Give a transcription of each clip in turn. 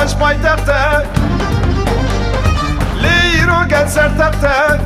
baş paytaxta Leyro gel sertaxta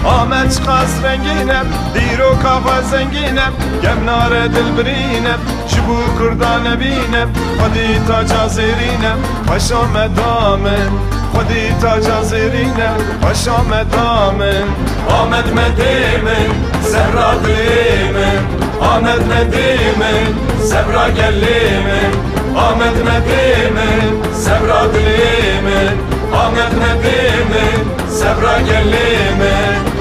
Ahmet çıkas renginem Diro kafa zenginem Gemnare dilbirinem Şibu kurdane binem Hadi taca zerinem Paşa medamen Hadi taca zerinem Paşa medamen Ahmet medimin Zehra dilimin Ahmet medimin Zehra gellimin Ahmet medimin Zehra dilimin Ahmet medimin Zehra gellimin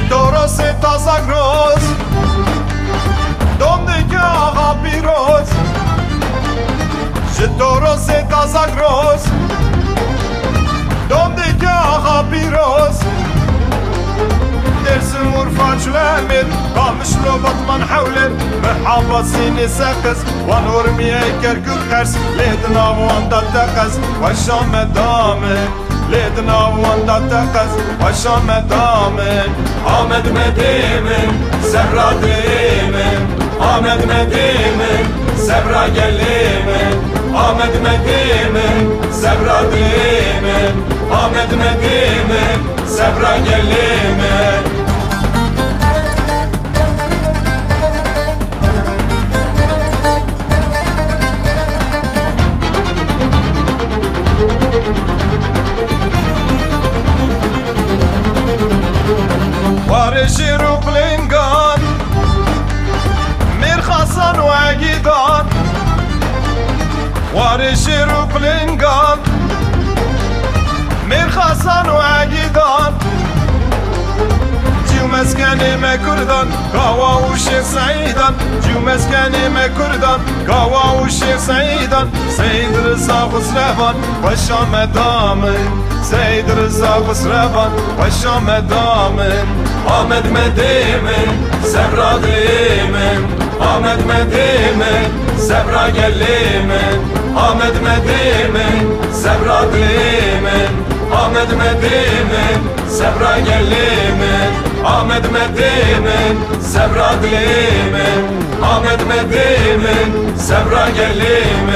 Doros et azagros Donde que haga piros Doros et azagros Donde que haga piros Dersin urfa çülemir Kamış lo batman havler Merhaba seni sakız Van urmiye kerkük hers Lehdin avanda takaz Vaşa medamen Lehdin avanda takaz Vaşa medamen Ahmet medimin Zehra dilimin Ahmet medimin Zehra gellimin Ahmet medimin Zehra dilimin Ahmet medimin Zehra gellimin Varışırı plingan Mirhasan ve gidan Varışırı plingan Mirhasan ve gidan Ciu meskenime kurdan Kava uşir saydan Ciu meskenime kurdan Kava uşir saydan Seyyid Rıza Husrevan Paşa medamin Seyyid Rıza Husrevan Paşa medamin Ahmet medimin Zehra dilimin Ahmet medimin Zehra gellimin Ahmet medimin Zehra dilimin Ahmet medimin Zehra gellimin Ahmet medimin Zehra dilimin Ahmet medimin Zehra gellimin